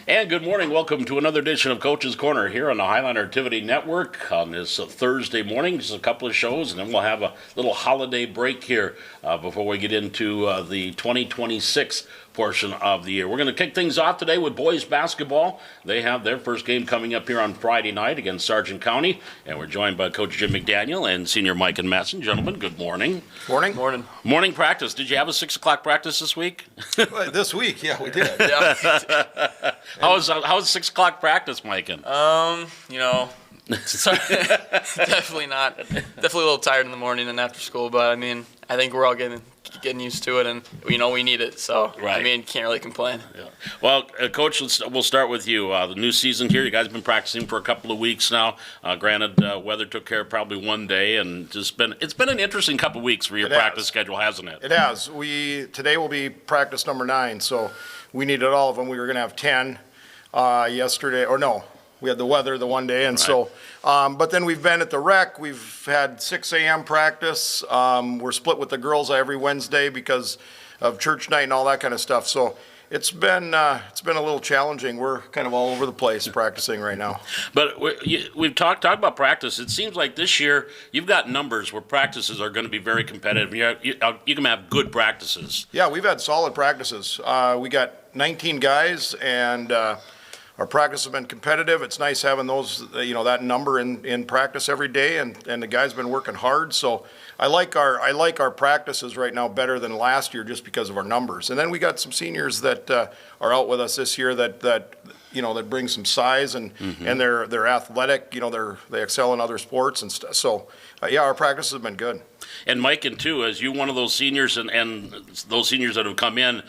And good morning. Welcome to another edition of Coach's Corner here on the Highliner Activity Network on this Thursday morning. Just a couple of shows, and then we'll have a little holiday break here before we get into the 2026 portion of the year. We're going to kick things off today with boys basketball. They have their first game coming up here on Friday night against Sargent County, and we're joined by Coach Jim McDaniel and Senior Mike and Masson. Gentlemen, good morning. Morning. Morning practice. Did you have a 6 o'clock practice this week? This week, yeah, we did. How was 6 o'clock practice, Mike? Definitely not. Definitely a little tired in the morning and after school, but I mean, I think we're all getting used to it, and we need it. So right. I mean, can't really complain. Yeah. Well, Coach, we'll start with you. The new season here. You guys have been practicing for a couple of weeks now. Granted, weather took care of probably one day, and it's been an interesting couple of weeks for your practice schedule, hasn't it? It has. Today will be practice number 9, so we needed all of them. We were going to have 10 yesterday, or no. We had the weather the one day, and right. So, but then we've been at the rec. We've had 6 a.m. practice. We're split with the girls every Wednesday because of church night and all that kind of stuff. So it's been a little challenging. We're kind of all over the place practicing right now. But we've talked about practice. It seems like this year you've got numbers where practices are going to be very competitive. You can have good practices. Yeah, we've had solid practices. We got 19 guys, and our practice has been competitive. It's nice having those, that number in practice every day, and the guys have been working hard. So I like our practices right now better than last year just because of our numbers. And then we got some seniors that are out with us this year that bring some size and and they're athletic. They excel in other sports and stuff. So our practices have been good. And Mike, and too, as you one of those seniors and those seniors that have come in.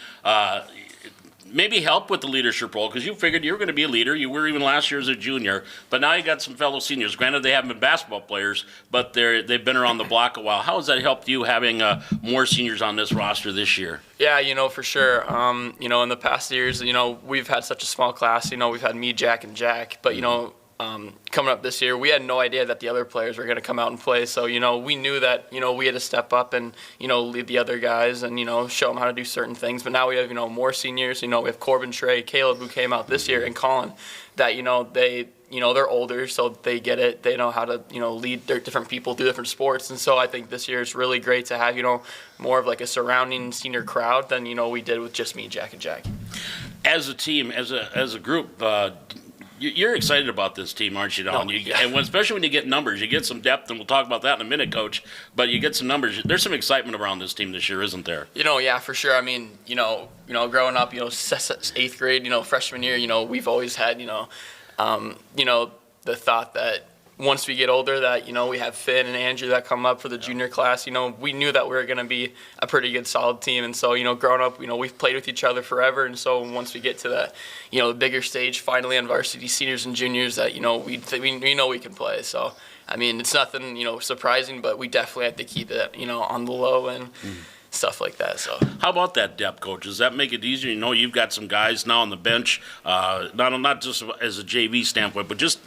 Maybe help with the leadership role, because you figured you were going to be a leader. You were even last year as a junior, but now you got some fellow seniors. Granted, they haven't been basketball players, but they've been around the block a while. How has that helped you having more seniors on this roster this year? Yeah, for sure. In the past years, we've had such a small class. We've had me, Jack, and Jack, but coming up this year, we had no idea that the other players were going to come out and play. So, we knew that, we had to step up and, lead the other guys and, show them how to do certain things. But now we have, more seniors. We have Corbin, Trey, Caleb, who came out this year, and Colin, that, they're older, so they get it. They know how to, lead their different people through different sports. And so I think this year it's really great to have, more of like a surrounding senior crowd than, we did with just me, Jack, and Jack. As a team, as a group, you're excited about this team, aren't you, Don? Especially when you get numbers. You get some depth, and we'll talk about that in a minute, Coach. But you get some numbers. There's some excitement around this team this year, isn't there? Yeah, for sure. I mean, growing up, 8th grade, freshman year, we've always had, the thought that once we get older that, we have Finn and Andrew that come up for the junior class, we knew that we were going to be a pretty good, solid team. And so, growing up, we've played with each other forever. And so once we get to that, the bigger stage, finally on varsity seniors and juniors that, we know we can play. So, I mean, it's nothing, surprising, but we definitely have to keep it, on the low and stuff like that. So, how about that depth, Coach? Does that make it easier? You've got some guys now on the bench, not just as a JV standpoint, but just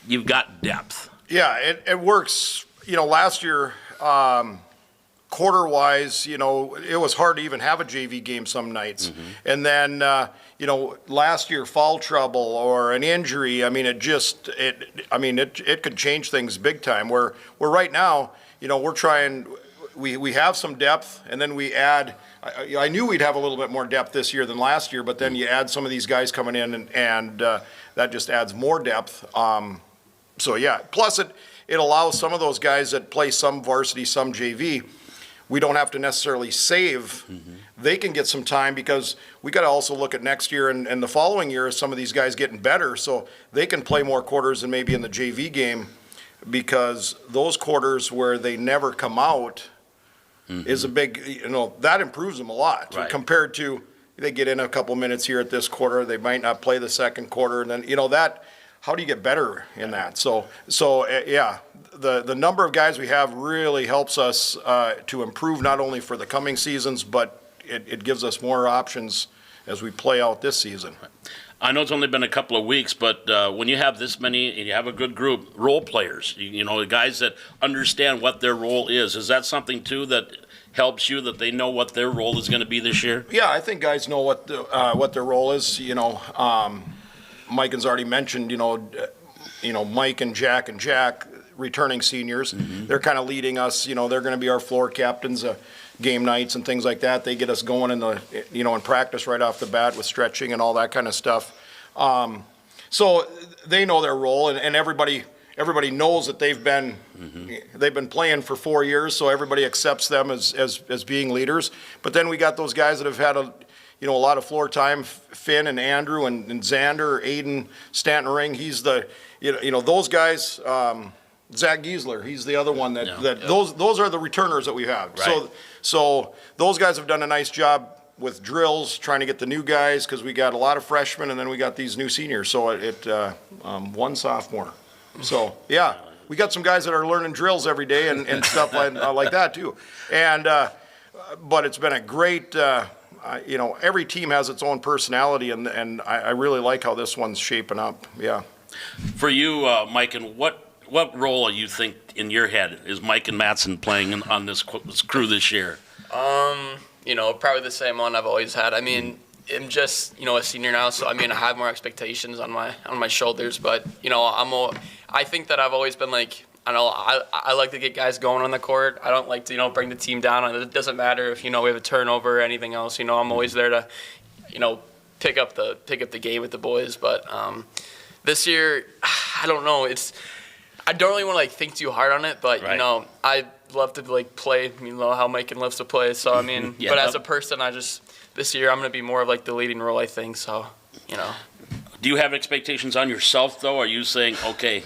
you've got depth. Yeah, it works. Last year, quarter-wise, it was hard to even have a JV game some nights. And then, last year, foul trouble or an injury, I mean, it could change things big time. Where right now, we're trying, we have some depth, and then we add. I knew we'd have a little bit more depth this year than last year, but then you add some of these guys coming in, and that just adds more depth. So, yeah, plus it allows some of those guys that play some varsity, some JV, we don't have to necessarily save. They can get some time because we got to also look at next year and the following year as some of these guys getting better so they can play more quarters than maybe in the JV game, because those quarters where they never come out is a big, that improves them a lot compared to they get in a couple minutes here at this quarter, they might not play the second quarter, and then, that – how do you get better in that? So the number of guys we have really helps us to improve not only for the coming seasons, but it gives us more options as we play out this season. I know it's only been a couple of weeks, but when you have this many and you have a good group, role players, the guys that understand what their role is that something too that helps you, that they know what their role is going to be this year? Yeah, I think guys know what their role is. Mike has already mentioned, Mike and Jack, returning seniors. They're kind of leading us. They're going to be our floor captains, game nights and things like that. They get us going in practice right off the bat with stretching and all that kind of stuff. So they know their role, and everybody knows that they've been playing for 4 years, so everybody accepts them as being leaders. But then we got those guys that have had a lot of floor time, Finn and Andrew and Xander, Aiden Stanton-Ring. He's those guys. Zach Giesler, he's the other one those are the returners that we have. Right. So those guys have done a nice job with drills, trying to get the new guys, because we got a lot of freshmen and then we got these new seniors. So one sophomore. So yeah, we got some guys that are learning drills every day and stuff like that too. And but it's been a great. Every team has its own personality, and I really like how this one's shaping up. Yeah. For you, Mike, and what role you think in your head is Mike and Mattson playing on this crew this year? Probably the same one I've always had. I mean, I'm just a senior now, so I have more expectations on my shoulders. But I think that I've always been like, I like to get guys going on the court. I don't like to bring the team down. It doesn't matter if we have a turnover or anything else. I'm always there to pick up the game with the boys. But this year, I don't know. I don't really want to think too hard on it, but right. I love to play. How Mike loves to play. So Yeah. But as a person, this year I'm going to be more of the leading role, I think. So Do you have expectations on yourself though? Are you saying, okay,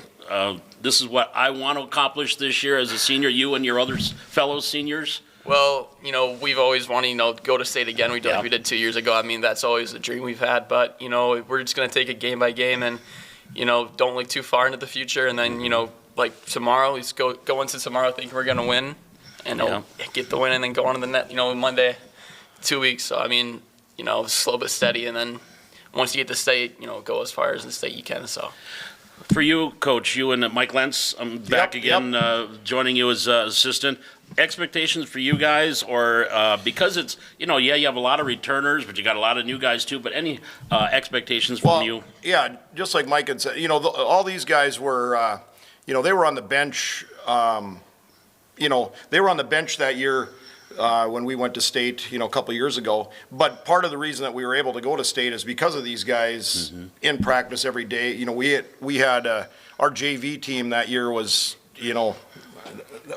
this is what I want to accomplish this year as a senior? You and your other fellow seniors. Well, we've always wanted, go to state again. We did 2 years ago. that's always a dream we've had. But we're just going to take it game by game and. Don't look too far into the future, and then like tomorrow, let's go into tomorrow thinking we're gonna win, and get the win, and then go on to the net. Monday, 2 weeks. So slow but steady, and then once you get to state, go as far as the state you can. So. For you, Coach, you and Mike Lentz, I'm back again, joining you as assistant. Expectations for you guys, or because it's you have a lot of returners, but you got a lot of new guys too. But any expectations from you? Yeah, just like Mike had said, all these guys were, they were on the bench. They were on the bench that year when we went to state, a couple of years ago. But part of the reason that we were able to go to state is because of these guys in practice every day. We had our JV team that year was,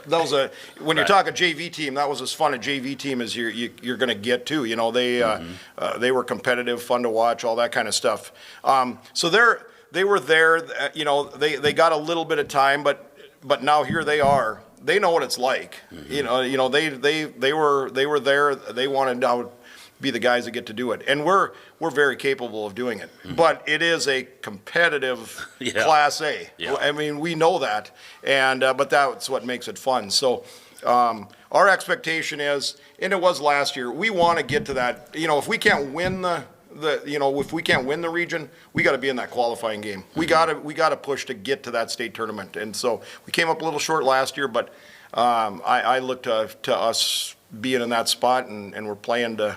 that was when you're talking JV team, that was as fun a JV team as you're going to get too. They were competitive, fun to watch, all that kind of stuff. So they were there. They got a little bit of time, but now here they are. They know what it's like. They were there. They wanted to be the guys that get to do it, and we're very capable of doing it. But it is a competitive Class A. Yeah. We know that, and but that's what makes it fun. So our expectation is, and it was last year, we want to get to that. If we can't win if we can't win the region, we got to be in that qualifying game. We got to push to get to that state tournament. And so we came up a little short last year, but I look to us being in that spot, and we're playing to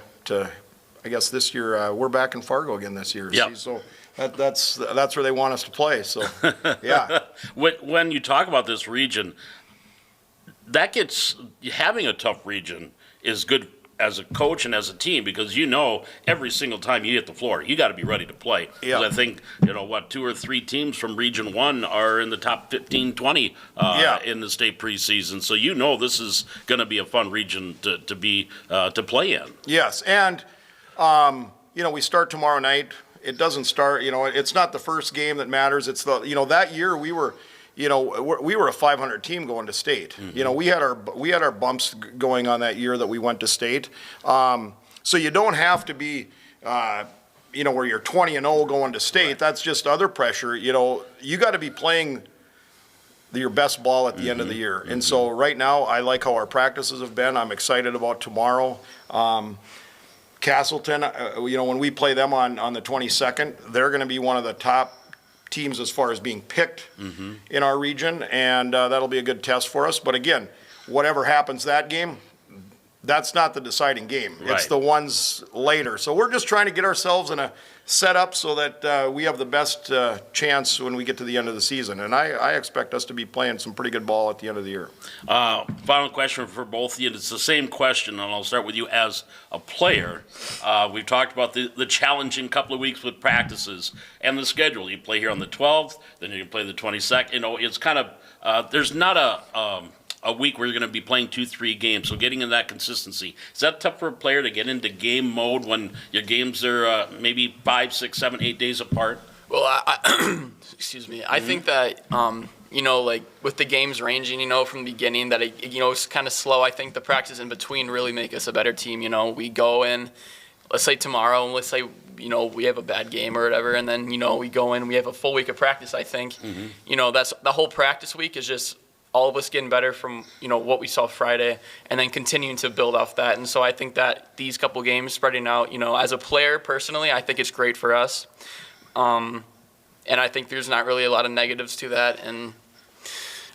I guess this year we're back in Fargo again this year. Yep. So that's where they want us to play. So yeah. When you talk about this region, having a tough region is good as a coach and as a team, because every single time you hit the floor, you got to be ready to play. Yeah. I think 2 or 3 teams from Region 1 are in the top 15, 20 in the state preseason. So this is going to be a fun region to play in. Yes, and we start tomorrow night. It doesn't start. It's not the first game that matters. It's that year we were. We were a 500 team going to state. We had our bumps going on that year that we went to state. So you don't have to be, where you're 20-0 going to state. Right. That's just other pressure. You got to be playing your best ball at the end of the year. And so right now, I like how our practices have been. I'm excited about tomorrow. Castleton, when we play them on the 22nd, they're going to be one of the top teams as far as being picked in our region, and that'll be a good test for us. But again, whatever happens that game, that's not the deciding game. It's Right. the ones later. So we're just trying to get ourselves in a setup so that we have the best chance when we get to the end of the season. And I expect us to be playing some pretty good ball at the end of the year. Final question for both of you. It's the same question, and I'll start with you as a player. We've talked about the challenging couple of weeks with practices and the schedule. You play here on the 12th, then you play the 22nd. You know, it's kind of there's not a week where you're going to be playing 2-3 games, so getting in that consistency. Is that tough for a player to get into game mode when your games are maybe 5, 6, 7, 8 days apart? Well, excuse me. I think that, you know, like with the games ranging, you know, from the beginning that, you know, it's kind of slow. I think the practices in between really make us a better team. You know, we go in, let's say tomorrow, and let's say, you know, we have a bad game or whatever, and then, you know, we go in, we have a full week of practice, I think. You know, that's the whole practice week is just all of us getting better from, you know, what we saw Friday and then continuing to build off that. And so I think that these couple games spreading out, you know, as a player personally, I think it's great for us. And I think there's not really a lot of negatives to that. And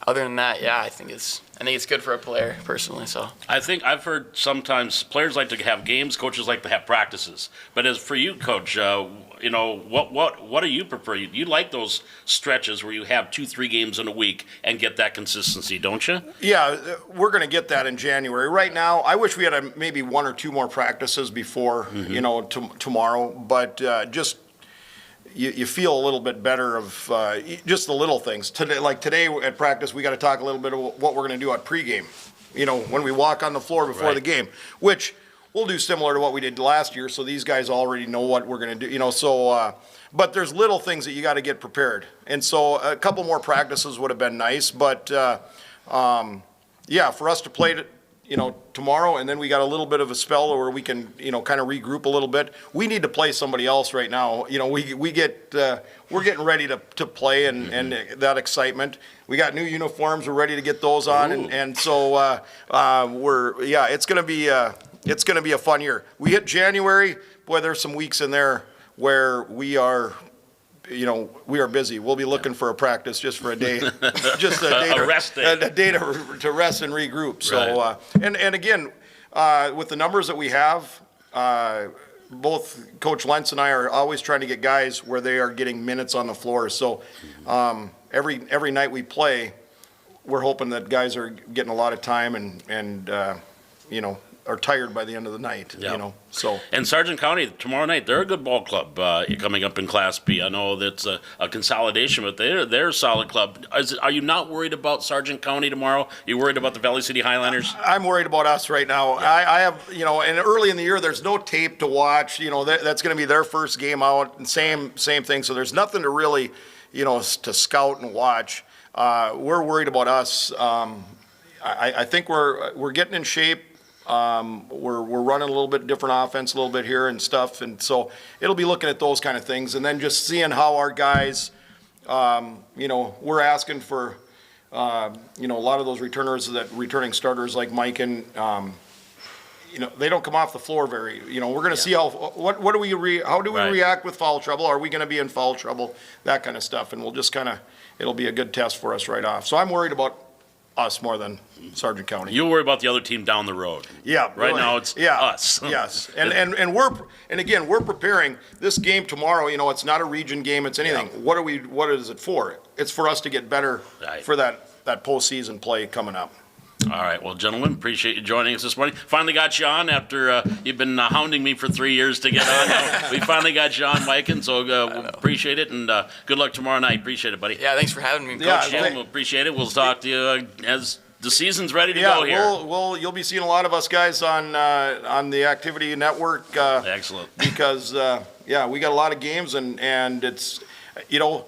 other than that, yeah, I think it's good for a player personally. So I think I've heard sometimes players like to have games, coaches like to have practices. But as for you, Coach, you know, what do you prefer? You like those stretches where you have 2-3 games in a week and get that consistency, don't you? Yeah, we're going to get that in January. Right now, I wish we had maybe 1 or 2 more practices before, you know, tomorrow. But just you feel a little bit better of just the little things. Today, like today at practice, we got to talk a little bit about what we're going to do at pregame. You know, when we walk on the floor before the game, which we'll do similar to what we did last year. So these guys already know what we're going to do. You know, so but there's little things that you got to get prepared. And so a couple more practices would have been nice. But yeah, for us to play you know, tomorrow, and then we got a little bit of a spell where we can, you know, kind of regroup a little bit. We need to play somebody else right now. You know, we're getting ready to play and that excitement. We got new uniforms. We're ready to get those on, and so it's gonna be a fun year. We hit January. Boy, there's some weeks in there where we are. You know, we are busy. We'll be looking for a practice just for a day, just a day, a day to rest and regroup. So, Right. And again, with the numbers that we have, both Coach Lentz and I are always trying to get guys where they are getting minutes on the floor. So, every night we play, we're hoping that guys are getting a lot of time and you know, are tired by the end of the night. Yeah. You know, so. And Sargent County, tomorrow night, they're a good ball club coming up in Class B. I know that's a consolidation, but they're a solid club. Are you not worried about Sargent County tomorrow? You worried about the Valley City Highlanders? I'm worried about us right now. Yeah. I have, you know, and early in the year, there's no tape to watch. You know, that's going to be their first game out, and same thing. So there's nothing to really, you know, to scout and watch. We're worried about us. I think we're getting in shape. We're running a little bit different offense, a little bit here and stuff, and so it'll be looking at those kind of things, and then just seeing how our guys, you know, we're asking for, you know, a lot of those returning starters like Mike and, you know, they don't come off the floor very. You know, we're going to see how how do we react with foul trouble? Are we going to be in foul trouble? That kind of stuff, and we'll just kind of it'll be a good test for us right off. So I'm worried about us more than Sargent County. You worry about the other team down the road. Yeah. Right really. now it's us. Yes. And again, we're preparing this game tomorrow. You know, it's not a region game, it's anything. Yeah. What is it for? It's for us to get better for that postseason play coming up. All right. Well, gentlemen, appreciate you joining us this morning. Finally got you on after you've been hounding me for 3 years to get on. We finally got you on, Mike, and so we'll appreciate it, and good luck tomorrow night. Appreciate it, buddy. yeah, thanks for having me, Coach. Yeah, Jim, we'll appreciate it. We'll talk to you as the season's ready to go here. You'll be seeing a lot of us guys on the Activity Network. Excellent. Because we got a lot of games, and it's, you know,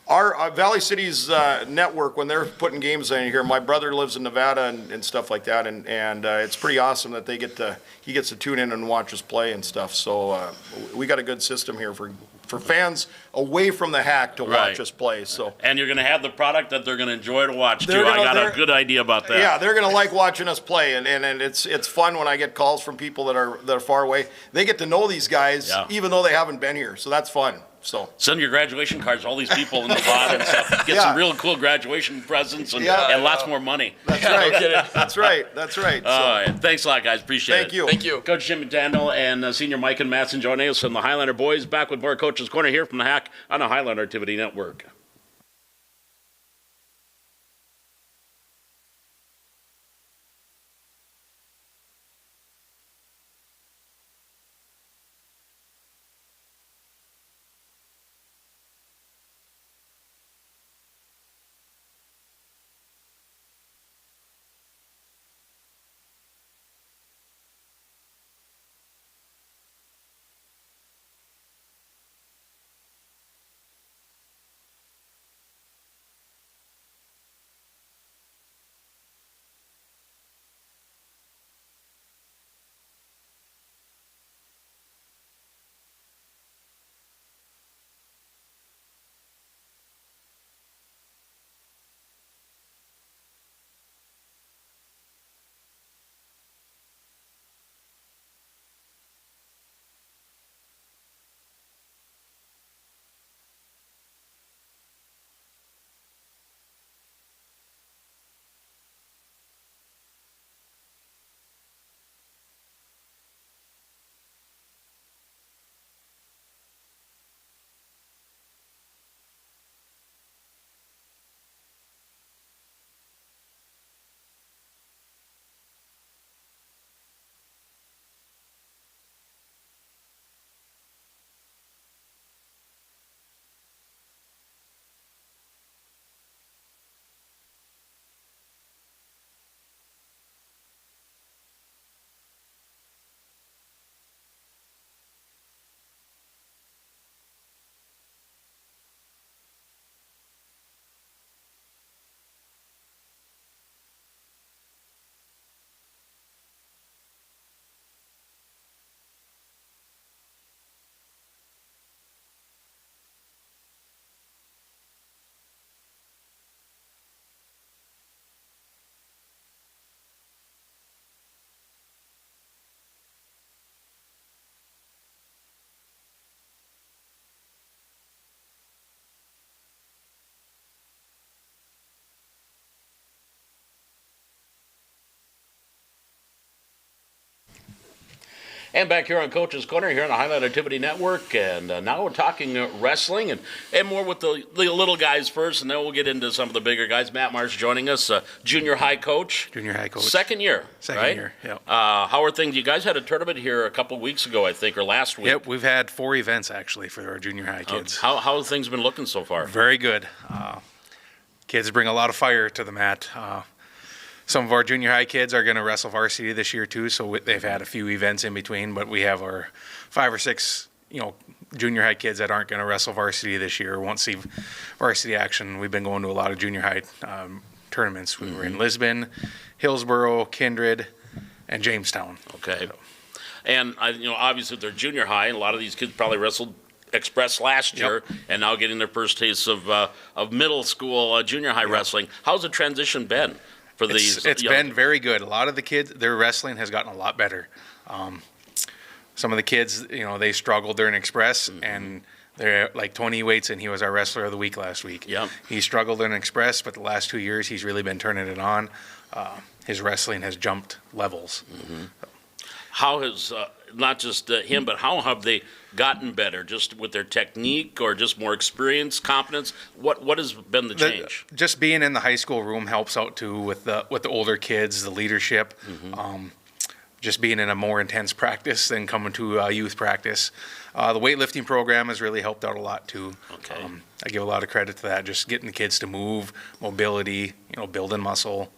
our Valley City's network, when they're putting games in here, my brother lives in Nevada and stuff like that, and it's pretty awesome that he gets to tune in and watch us play and stuff. So we got a good system here for for fans away from the hack to watch Right. us play. So. And you're going to have the product that they're going to enjoy to watch, too. They're I gonna- got a they're- good idea about that. Yeah, they're gonna like watching us play, and it's fun when I get calls from people that are far away. They get to know these guys, Yeah. even though they haven't been here, so that's fun. So Send your graduation cards to all these people in the pod and stuff. Get Yeah. some real cool graduation presents and, Yeah. and lots more money. that's right. That's right. That's right. So, All right. Thanks a lot, guys. Appreciate it. thank you. Thank you. Coach Jim McDaniel and Senior Mike and Matson joining us from the Highlander boys. Back with more Coach's Corner here from the Hack on the Highlander Activity Network. And back here on Coach's Corner here on the Highlight Activity Network. And now we're talking wrestling and more with the little guys first, and then we'll get into some of the bigger guys. Matt Marsh joining us, junior high coach. Junior high coach. Second year, Second right? year, yep. How are things? You guys had a tournament here a couple weeks ago, I think, or last week. Yep, we've had 4 events actually for our junior high kids. How have things been looking so far? Very good. Kids bring a lot of fire to the mat. Some of our junior high kids are going to wrestle varsity this year too, so they've had a few events in between. But we have our 5 or 6, junior high kids that aren't going to wrestle varsity this year, won't see varsity action. We've been going to a lot of junior high tournaments. We were in Lisbon, Hillsborough, Kindred, and Jamestown. Okay. And obviously they're junior high, and a lot of these kids probably wrestled Express last year, and now getting their first taste of middle school, junior high wrestling. How's the transition been for these? It's been very good. A lot of the kids, their wrestling has gotten a lot better. Some of the kids, they struggled during Express, and they're like Tony Waits, and he was our wrestler of the week last week. Yep. He struggled in Express, but the last 2 years he's really been turning it on. His wrestling has jumped levels. How has not just him, but how have they gotten better? Just with their technique, or just more experience, confidence? What has been the change? Just being in the high school room helps out too with the older kids, the leadership. Just being in a more intense practice than coming to youth practice. The weightlifting program has really helped out a lot too. Okay. I give a lot of credit to that. Just getting the kids to move, mobility, building muscle,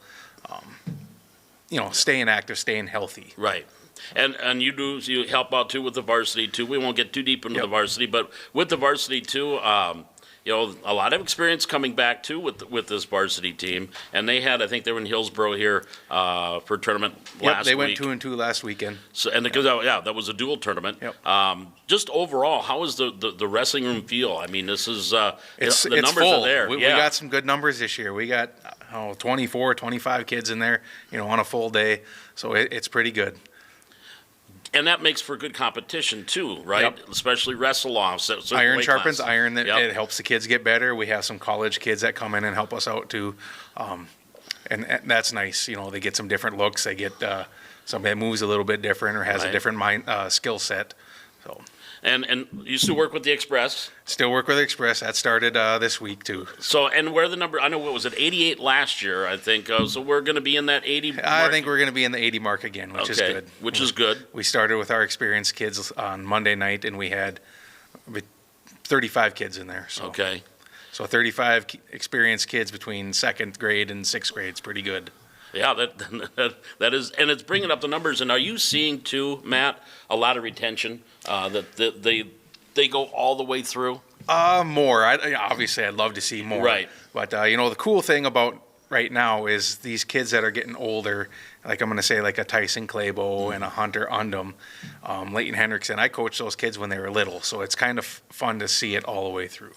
staying active, staying healthy. Right. And you help out too with the varsity too. We won't get too deep into the varsity, but with the varsity too, a lot of experience coming back too with this varsity team, and I think they were in Hillsborough here for a tournament last week. They went 2-2 last weekend. So, and because that was a dual tournament. Yep. Just overall, how is the wrestling room feel? I mean, this is the It's numbers full. are there. We got some good numbers this year. We got 24, 25 kids in there, on a full day, so it's pretty good. And that makes for good competition too, right? Yep. Especially wrestle-offs. Iron sharpens iron. Yep. It helps the kids get better. We have some college kids that come in and help us out too, and that's nice. They get some different looks. They get somebody that moves a little bit different or has a different skill set. So. And you still work with the Express? Still work with the Express. That started this week too. So, and where the number? I know what was it, 88 last year, I think. So we're going to be in that 80. Mark? I think we're going to be in the 80 mark again, which is good. Which is good. We started with our experienced kids on Monday night, and we had 35 kids in there. So. Okay. So 35 experienced kids between second grade and sixth grade is pretty good. Yeah, that is, and it's bringing up the numbers. And are you seeing too, Matt, a lot of retention that they go all the way through? More. Obviously, I'd love to see more. Right. But the cool thing about right now is these kids that are getting older, like I'm going to say like a Tyson Clabo and a Hunter Undum, Leighton Hendrickson. I coached those kids when they were little, so it's kind of fun to see it all the way through.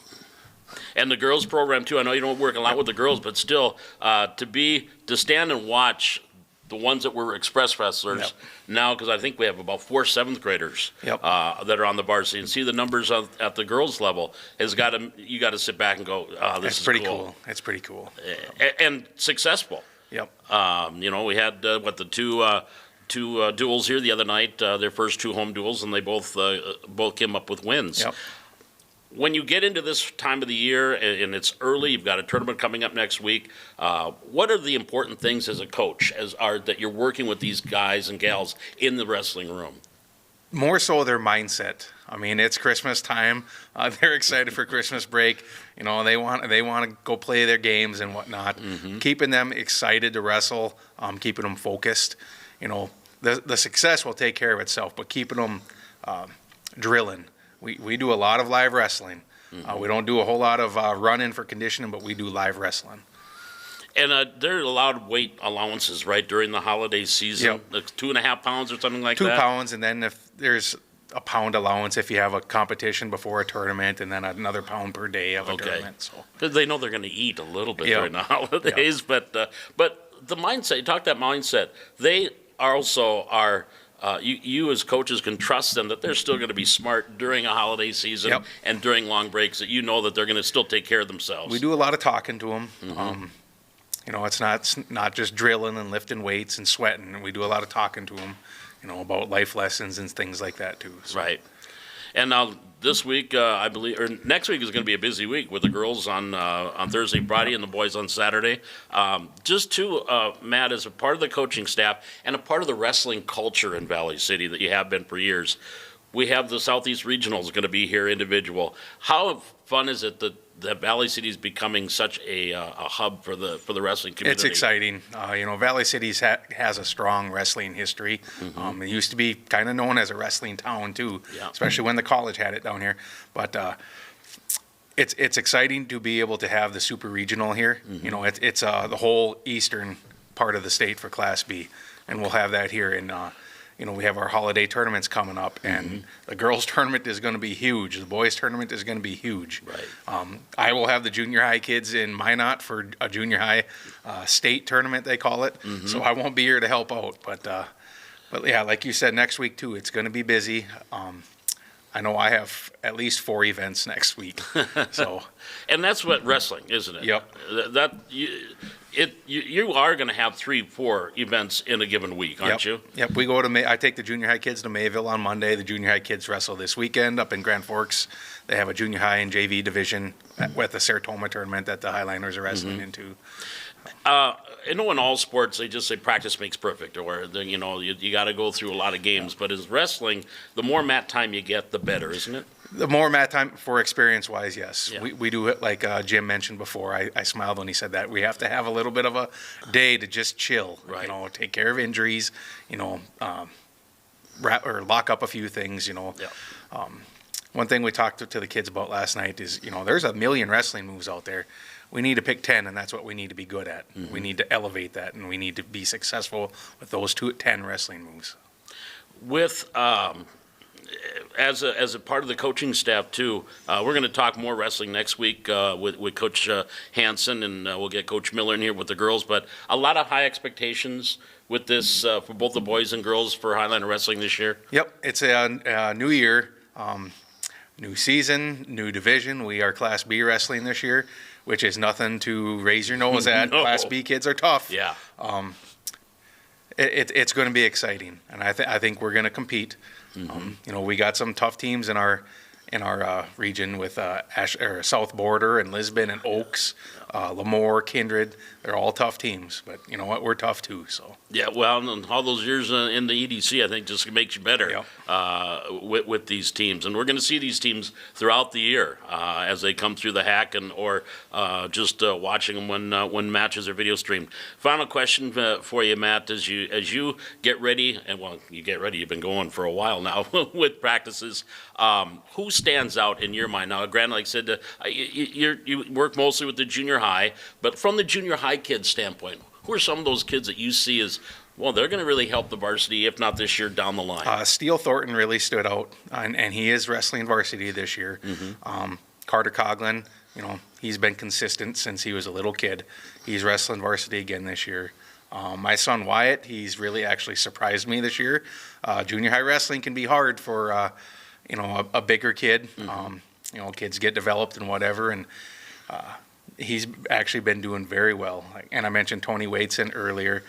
And the girls program too. I know you don't work a lot with the girls, but still, to stand and watch the ones that were express wrestlers now, because I think we have about 4 7th graders that are on the varsity, and see the numbers at the girls level you got to sit back and go, this is pretty cool. It's pretty cool. And successful. Yep. We had the two duels here the other night, their first 2 home duels, and they both came up with wins. Yep. When you get into this time of the year and it's early, you've got a tournament coming up next week. What are the important things as a coach that you're working with these guys and gals in the wrestling room? More so their mindset. I mean, it's Christmas time. They're excited for Christmas break. They want to go play their games and whatnot. Mm-hmm. Keeping them excited to wrestle, keeping them focused. The success will take care of itself, but keeping them drilling. We do a lot of live wrestling. Mm-hmm. We don't do a whole lot of running for conditioning, but we do live wrestling. And they're allowed weight allowances, right, during the holiday season? Yep. 2.5 pounds or something like 2 that? 2 pounds, and then if there's a pound allowance if you have a competition before a tournament, and then another pound per day of a tournament. So. Because they know they're going to eat a little bit during the holidays. But the mindset, you talk that mindset, they also are... you as coaches can trust them that they're still going to be smart during a holiday season and during long breaks, that that they're going to still take care of themselves. We do a lot of talking to them. Mm-hmm. It's not just drilling and lifting weights and sweating. We do a lot of talking to them, about life lessons and things like that too. So. Right. And now this week, I believe, or next week is going to be a busy week with the girls on Thursday, Friday, and the boys on Saturday. Matt, as a part of the coaching staff and a part of the wrestling culture in Valley City that you have been for years, we have the Southeast Regionals going to be here individual. How fun is it that Valley City is becoming such a hub for the wrestling community? It's exciting. Valley City has a strong wrestling history. Mm-hmm. It used to be kind of known as a wrestling town too, especially when the college had it down here. But it's exciting to be able to have the super regional here. Mm-hmm. It's the whole eastern part of the state for Class B, and we'll have that here in. We have our holiday tournaments coming up, and the girls' tournament is going to be huge. The boys' tournament is going to be huge. Right. I will have the junior high kids in Minot for a junior high state tournament, they call it. Mm-hmm. So I won't be here to help out. But yeah, like you said, next week too, it's going to be busy. I know I have at least 4 events next week. So. And that's what wrestling, isn't it? Yep. You are going to have 3-4 events in a given week, aren't you? Yep. We go to I take the junior high kids to Mayville on Monday. The junior high kids wrestle this weekend up in Grand Forks. They have a junior high and JV division with the Sartoma tournament that the Highliners are wrestling into. I know in all sports they just say practice makes perfect, or you got to go through a lot of games. But as wrestling, the more mat time you get, the better, isn't it? The more mat time for experience-wise, yes. Yeah. We do it like Jim mentioned before. I smiled when he said that. We have to have a little bit of a day to just chill, right. Take care of injuries, or lock up a few things, Yeah. one thing we talked to the kids about last night is, there's a million wrestling moves out there. We need to pick 10, and that's what we need to be good at. We need to elevate that, and we need to be successful with those 10 wrestling moves. With as a part of the coaching staff too, we're going to talk more wrestling next week with Coach Hansen, and we'll get Coach Miller in here with the girls. But a lot of high expectations with this for both the boys and girls for Highlander Wrestling this year. Yep, it's a new year, new season, new division. We are Class B wrestling this year, which is nothing to raise your nose at. No. Class B kids are tough. Yeah. It's going to be exciting, and I think we're going to compete. We got some tough teams in our region with South Border and Lisbon and Oaks, Lemoore, Kindred. They're all tough teams, but you know what? We're tough too. So Yeah, well, and all those years in the EDC, I think, just makes you better with these teams. And we're going to see these teams throughout the year as they come through the hack or just watching them when matches are video streamed. Final question for you, Matt, as you get ready, and you get ready, you've been going for a while now with practices. Who stands out in your mind? Now, granted, like I said, you work mostly with the junior high, but from the junior high kids' standpoint, who are some of those kids that you see as, well, they're going to really help the varsity, if not this year, down the line? Steele Thornton really stood out, and he is wrestling varsity this year. Carter Coughlin, he's been consistent since he was a little kid. He's wrestling varsity again this year. My son Wyatt, he's really actually surprised me this year. Junior high wrestling can be hard for a bigger kid. Kids get developed and whatever, and he's actually been doing very well. And I mentioned Tony Waitson earlier.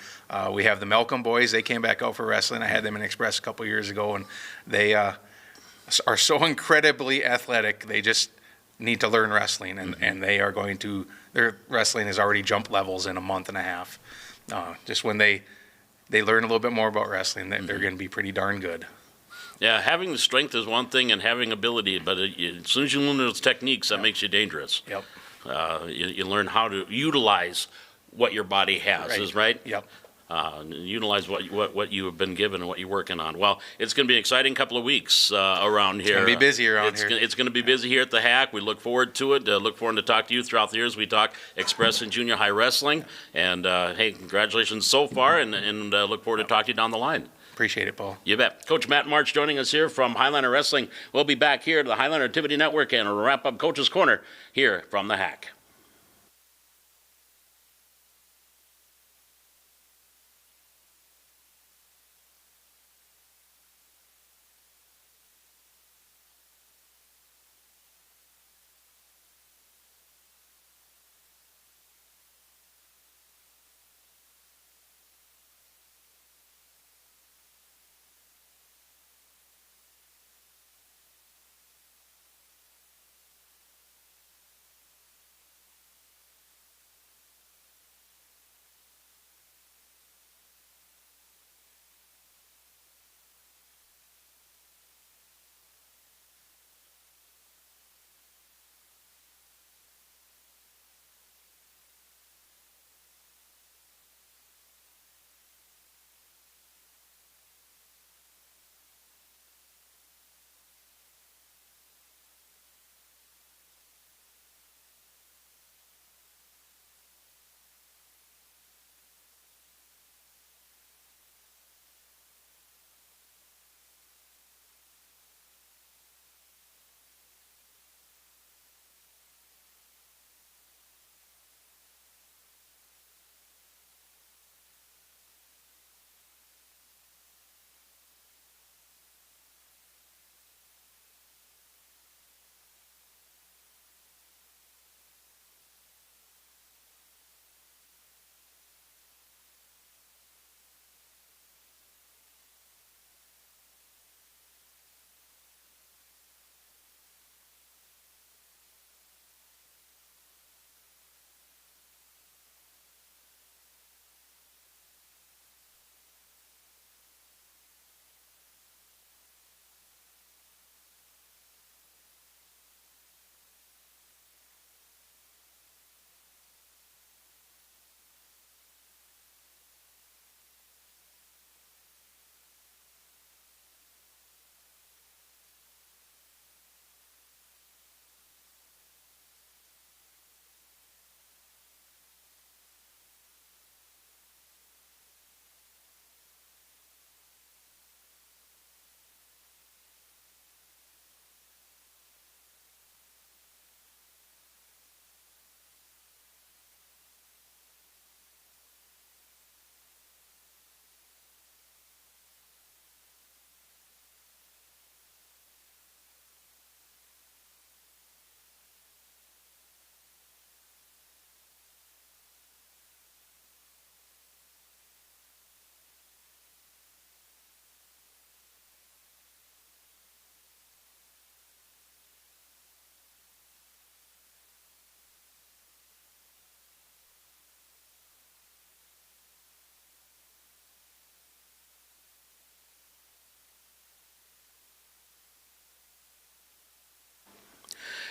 We have the Malcolm boys. They came back out for wrestling. I had them in Express a couple years ago, and they are so incredibly athletic. They just need to learn wrestling, and they are going to. Their wrestling has already jumped levels in a month and a half. Just when they learn a little bit more about wrestling, they're going to be pretty darn good. Yeah, having the strength is one thing and having ability, but as soon as you learn those techniques, that makes you dangerous. Yep. You learn how to utilize what your body has, right? Yep. Utilize what you have been given and what you're working on. Well, it's going to be an exciting couple of weeks around here. It's going to be busy around here. It's going to be busy here at the Hack. We look forward to it. Look forward to talk to you throughout the years. We talk Express and Junior High Wrestling. And, hey, congratulations so far, and look forward to talking to you down the line. Appreciate it, Paul. You bet. Coach Matt March joining us here from Highlander Wrestling. We'll be back here to the Highlander Activity Network and we'll wrap up Coach's Corner here from the Hack.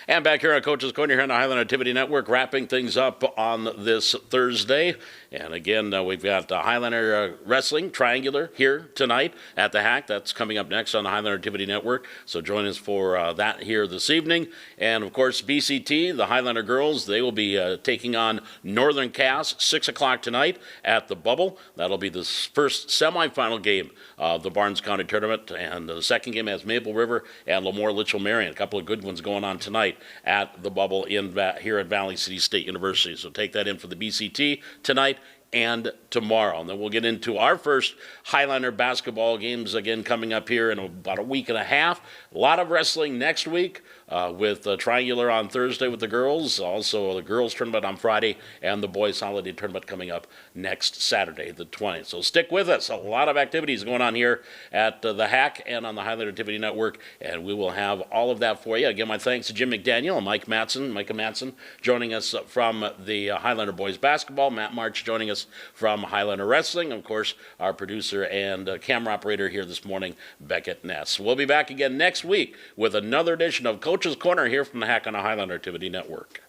And back here on Coach's Corner here on the Highland Activity Network, wrapping things up on this Thursday. And again, we've got Highlander Wrestling Triangular here tonight at the Hack. That's coming up next on the Highlander Activity Network. So join us for that here this evening. And of course, BCT, the Highlander girls, they will be taking on Northern Cass 6 o'clock tonight at the Bubble. That'll be the first semifinal game of the Barnes County Tournament. And the second game has Maple River and Lemoore Litchell Marion. A couple of good ones going on tonight at the Bubble here at Valley City State University. So take that in for the BCT tonight and tomorrow. And then we'll get into our first Highlander basketball games again coming up here in about a week and a half. A lot of wrestling next week with Triangular on Thursday with the girls. Also the girls tournament on Friday and the boys holiday tournament coming up next Saturday, the 20th. So stick with us. A lot of activities going on here at the Hack and on the Highlander Activity Network, and we will have all of that for you. Again, my thanks to Jim McDaniel and Micah Matson joining us from the Highlander boys basketball. Matt March joining us from Highlander Wrestling. Of course, our producer and camera operator here this morning, Beckett Ness. We'll be back again next week with another edition of Coach's Corner here from the Hack on the Highlander Activity Network.